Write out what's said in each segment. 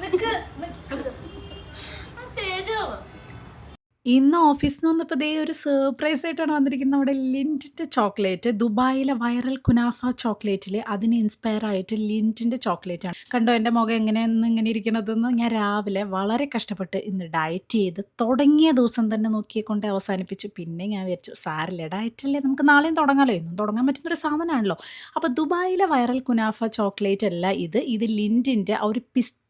നിക്ക് നിക്ക് തരോ. ഇന്ന് ഓഫീസിൽ നിന്ന് വന്നപ്പോൾ ദേ ഒരു സർപ്രൈസ് ആയിട്ടാണ് വന്നിരിക്കുന്നത്. നമ്മുടെ ലിൻറ്റിൻ്റെ ചോക്ലേറ്റ്, ദുബായിലെ വൈറൽ കുനാഫ ചോക്ലേറ്റിൽ അതിന് ഇൻസ്പയർ ആയിട്ട് ലിൻറ്റിൻ്റെ ചോക്ലേറ്റ് ആണ്. കണ്ടോ എൻ്റെ മുഖം എങ്ങനെയെന്ന് ഇങ്ങനെ ഇരിക്കുന്നതെന്ന്. ഞാൻ രാവിലെ വളരെ കഷ്ടപ്പെട്ട് ഇന്ന് ഡയറ്റ് ചെയ്ത് തുടങ്ങിയ ദിവസം തന്നെ നോക്കിക്കൊണ്ട് അവസാനിപ്പിച്ചു. പിന്നെ ഞാൻ വിചാരിച്ചു സാരില്ല, ഡയറ്റല്ലേ, നമുക്ക് നാളെയും തുടങ്ങാമല്ലോ, ഇന്നും തുടങ്ങാൻ പറ്റുന്നൊരു സാധനമാണല്ലോ. അപ്പോൾ ദുബായിലെ വൈറൽ കുനാഫ ചോക്ലേറ്റ് അല്ല ഇത് ലിൻറ്റിൻ്റെ ആ ഒരു പിസ്ത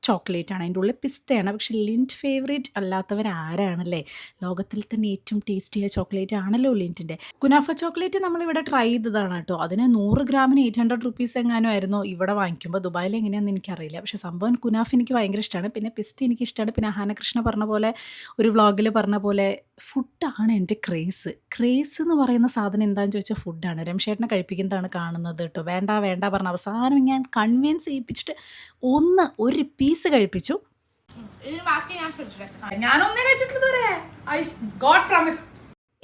ചോക്ലേറ്റ് ആണ്. അതിൻ്റെ ഉള്ളിൽ പിസ്തയാണ്. പക്ഷേ ലിൻറ്റ് ഫേവറേറ്റ് അല്ലാത്തവരാരാണല്ലേ. ലോകത്തിൽ തന്നെ ഏറ്റവും ടേസ്റ്റിയായ ചോക്ലേറ്റ് ആണല്ലോ ലിൻറ്റിൻ്റെ. കുനാഫ ചോക്ലേറ്റ് നമ്മളിവിടെ ട്രൈ ചെയ്തതാണ് കേട്ടോ. അതിന് 100 ഗ്രാമിന് 800 റുപ്പീസ് എങ്ങാനും ആയിരുന്നു ഇവിടെ വാങ്ങിക്കുമ്പോൾ. ദുബായിൽ എങ്ങനെയാണെന്ന് എനിക്കറിയില്ല. പക്ഷേ സംഭവം കുനാഫ എനിക്ക് ഭയങ്കര ഇഷ്ടമാണ്. പിന്നെ പിസ്ത എനിക്കിഷ്ടമാണ്. പിന്നെ ഹാനകൃഷ്ണ പറഞ്ഞ പോലെ, ഒരു വ്ളോഗിൽ പറഞ്ഞ പോലെ, ഫുഡാണ് എൻ്റെ ക്രേസ് എന്ന് പറയുന്ന സാധനം എന്താണെന്ന് ചോദിച്ചാൽ ഫുഡാണ്. രമേശേട്ടനെ കഴിപ്പിക്കുന്നതാണ് കാണുന്നത് കേട്ടോ. വേണ്ട വേണ്ട പറഞ്ഞ അവസാനം ഞാൻ കൺവിൻസ് ചെയ്യിപ്പിച്ചിട്ട് ഒരു പീസ് കഴിപ്പിച്ചു. ഇതിന് ബാക്കി ഞാൻ ഫ്രിഡ്ജിലേക്ക്. ഞാനൊന്നേ കഴിച്ചിട്ടുള്ളൂ. God promise.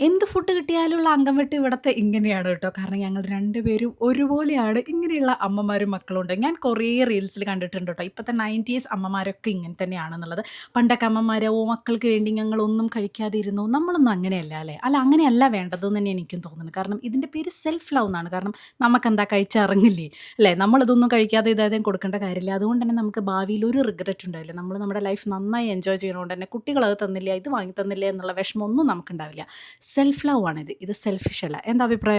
എന്ത് ഫുഡ് കിട്ടിയാലുള്ള അംഗം വെട്ട് ഇവിടുത്തെ ഇങ്ങനെയാണ് കേട്ടോ. കാരണം ഞങ്ങൾ രണ്ടുപേരും ഒരുപോലെയാണ്. ഇങ്ങനെയുള്ള അമ്മമാരും മക്കളും ഉണ്ട്. ഞാൻ കുറേ റീൽസിൽ കണ്ടിട്ടുണ്ട് കേട്ടോ. ഇപ്പോഴത്തെ 90s അമ്മമാരൊക്കെ ഇങ്ങനെ തന്നെയാണെന്നുള്ളത്. പണ്ടൊക്കെ അമ്മമാർ മക്കൾക്ക് വേണ്ടി ഞങ്ങളൊന്നും കഴിക്കാതെ ഇരുന്നു. നമ്മളൊന്നും അങ്ങനെയല്ല അല്ലേ. അല്ല, അങ്ങനെയല്ല വേണ്ടതെന്ന് തന്നെ എനിക്കും തോന്നുന്നു. കാരണം ഇതിൻ്റെ പേര് സെൽഫ് ലവ് എന്നാണ്. കാരണം നമുക്കെന്താ കഴിച്ചിറങ്ങില്ലേ അല്ലേ. നമ്മളിതൊന്നും കഴിക്കാതെ ഇതാദ്യം കൊടുക്കേണ്ട കാര്യമില്ല. അതുകൊണ്ട് തന്നെ നമുക്ക് ഭാവിയിൽ ഒരു റിഗ്രറ്റ് ഉണ്ടാവില്ല. നമ്മൾ നമ്മുടെ ലൈഫ് നന്നായി എൻജോയ് ചെയ്യുന്നതുകൊണ്ട് തന്നെ കുട്ടികളത് തന്നില്ല, ഇത് വാങ്ങി തന്നില്ല എന്നുള്ള വിഷമമൊന്നും നമുക്കുണ്ടാവില്ല. സെൽഫ് ലവ് ആണിത്. ഇത് സെൽഫിഷ് അല്ല. എന്താ അഭിപ്രായം?